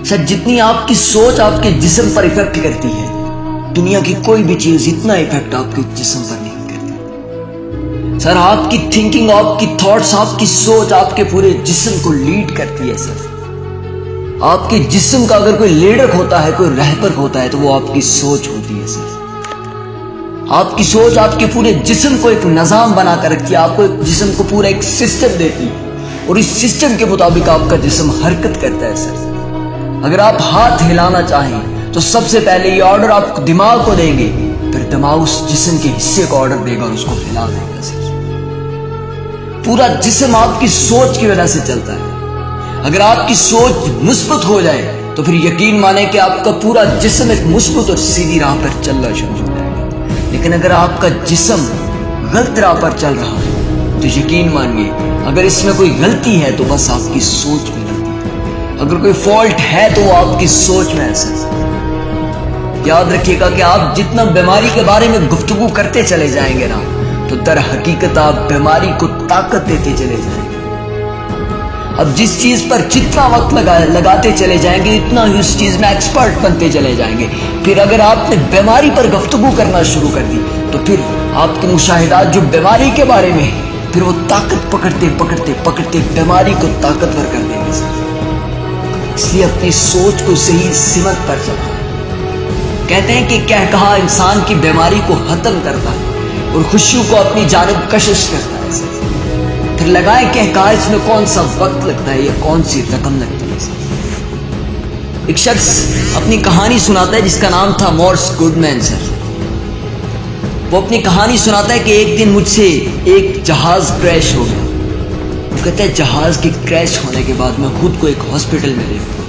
سر جتنی آپ کی سوچ آپ کے جسم پر افیکٹ کرتی ہے، دنیا کی کوئی بھی چیز اتنا افیکٹ آپ کے جسم پر نہیں کرتی۔ سر آپ کی تھنکنگ، آپ کی تھاٹس، آپ کی سوچ آپ کے پورے جسم کو لیڈ کرتی ہے۔ سر آپ کے جسم کا اگر کوئی لیڈر ہوتا ہے، کوئی رہبر ہوتا ہے، تو وہ آپ کی سوچ ہوتی ہے۔ سر آپ کی سوچ آپ کے پورے جسم کو ایک نظام بنا کر رکھتی ہے، آپ کو جسم کو پورا ایک سسٹم دیتی ہے، اور اس سسٹم کے مطابق آپ کا جسم حرکت کرتا ہے۔ سر اگر آپ ہاتھ ہلانا چاہیں تو سب سے پہلے یہ آرڈر آپ دماغ کو دیں گے، پھر دماغ اس جسم کے حصے کو آرڈر دے گا اور اس کو ہلا دے گا۔ سر پورا جسم آپ کی سوچ کی وجہ سے چلتا ہے۔ اگر آپ کی سوچ مثبت ہو جائے تو پھر یقین مانیں کہ آپ کا پورا جسم ایک مثبت اور سیدھی راہ پر چلنا شروع ہو جائے گا۔ لیکن اگر آپ کا جسم غلط راہ پر چل رہا ہے تو یقین مانیے اگر اس میں کوئی غلطی ہے تو بس آپ کی سوچ میں غلطی ہے، اگر کوئی فالٹ ہے تو وہ آپ کی سوچ میں ہے۔ سر یاد رکھیے گا کہ آپ جتنا بیماری کے بارے میں گفتگو کرتے چلے جائیں گے نا، تو در حقیقت آپ بیماری کو طاقت دیتے چلے جائیں گے۔ اب جس چیز پر جتنا وقت لگاتے چلے جائیں گے اتنا ہی اس چیز میں ایکسپرٹ بنتے چلے جائیں گے۔ پھر اگر آپ نے بیماری پر گفتگو کرنا شروع کر دی تو پھر آپ کے مشاہدات جو بیماری کے بارے میں ہیں، پھر وہ طاقت پکڑتے پکڑتے پکڑتے بیماری کو طاقتور کر دیں گے۔ اس لیے اپنی سوچ کو صحیح سمت پر چلاؤ۔ کہتے ہیں کہ کہہ کہا انسان کی بیماری کو ختم کرتا ہے اور خوشیوں کو اپنی جانب کشش کرتا ہے۔ پھر لگائے کہہ کہا اس میں کون سا وقت لگتا ہے یا کون سی رقم لگتی ہے۔ ایک شخص اپنی کہانی سناتا ہے جس کا نام تھا مورس گڈمین۔ سر وہ اپنی کہانی سناتا ہے کہ ایک دن مجھ سے ایک جہاز کریش ہو گیا۔ وہ کہتا ہے جہاز کے کریش ہونے کے بعد میں خود کو ایک ہاسپٹل میں دیکھتا ہوں،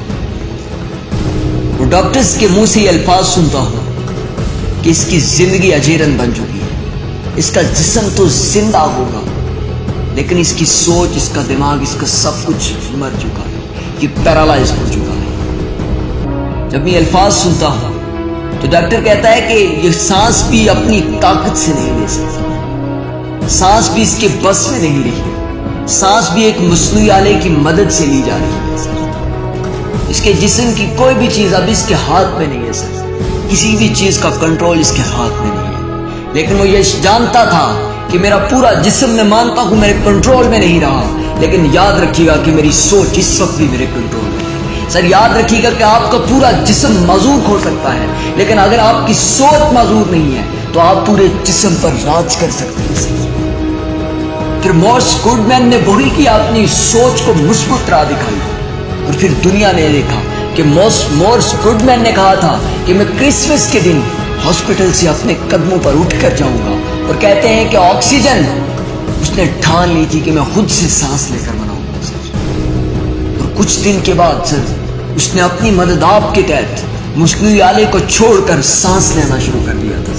وہ ڈاکٹرز کے منہ سے یہ الفاظ سنتا ہوں کہ اس کی زندگی اجیرن بن چکی ہے، اس کا جسم تو زندہ ہوگا لیکن اس کی سوچ، اس کا دماغ، اس کا سب کچھ مر چکا ہے، یہ پیرالائز ہو چکا ہے۔ جب میں الفاظ سنتا ہوں تو ڈاکٹر کہتا ہے کہ یہ سانس بھی اپنی طاقت سے نہیں لے سکتا، سانس بھی اس کے بس میں نہیں رہی، سانس بھی ایک مصنوعی آلے کی مدد سے لی جا رہی ہے۔ اس کے جسم کی کوئی بھی چیز اب اس کے ہاتھ میں نہیں ہے۔ سر کسی بھی چیز کا کنٹرول اس کے ہاتھ میں نہیں ہے، لیکن وہ یہ جانتا تھا کہ میرا پورا جسم میں مانتا ہوں میرے کنٹرول میں نہیں رہا، لیکن یاد رکھیے گا کہ میری سوچ اس وقت بھی میرے کنٹرول میں ہے۔ سر یاد رکھیے گا کہ آپ کا پورا جسم معذور ہو سکتا ہے، لیکن اگر آپ کی سوچ معذور نہیں ہے تو آپ پورے جسم پر راج کر سکتے ہیں۔ پھر مورس گڈمین نے وہی کیا، اپنی سوچ کو مثبت راہ دکھائی، اور پھر دنیا نے دیکھا کہ مورس گڈمین نے کہا تھا کہ میں کرسمس کے دن ہاسپٹل سے اپنے قدموں پر اٹھ کر جاؤں گا، اور کہتے ہیں کہ آکسیجن اس نے ٹھان لی تھی کہ میں خود سے سانس لے کر بناؤں گا۔ سر اور کچھ دن کے بعد سر اس نے اپنی مدد آپ کے تحت مصنوعی آلے کو چھوڑ کر سانس لینا شروع کر دیا تھا۔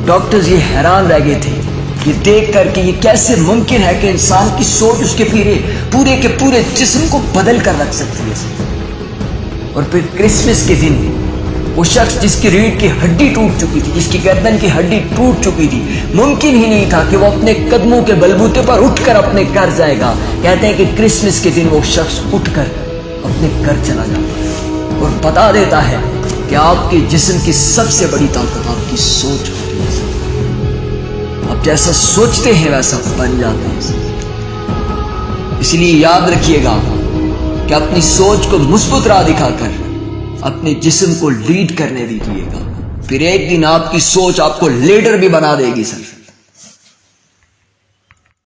ڈاکٹرز یہ حیران رہ گئے تھے یہ دیکھ کر کہ یہ کیسے ممکن ہے کہ انسان کی سوچ اس کے پورے کے پورے جسم کو بدل کر رکھ سکتی ہے۔ اور پھر کرسمس کے دن وہ شخص جس کی ریڑھ کی ہڈی ٹوٹ چکی تھی، جس کی گردن کی ہڈی ٹوٹ چکی تھی، ممکن ہی نہیں تھا کہ وہ اپنے قدموں کے بلبوتے پر اٹھ کر اپنے گھر جائے گا۔ کہتے ہیں کہ کرسمس کے دن وہ شخص اٹھ کر اپنے گھر چلا جاتا ہے اور بتا دیتا ہے کہ آپ کے جسم کی سب سے بڑی طاقت آپ کی سوچ ہوتی ہے، آپ جیسا سوچتے ہیں ویسا بن جاتے ہیں۔ اس لیے یاد رکھیے گا کہ اپنی سوچ کو مثبت راہ دکھا کر اپنے جسم کو لیڈ کرنے دیجیے گا، پھر ایک دن آپ کی سوچ آپ کو لیڈر بھی بنا دے گی۔ سر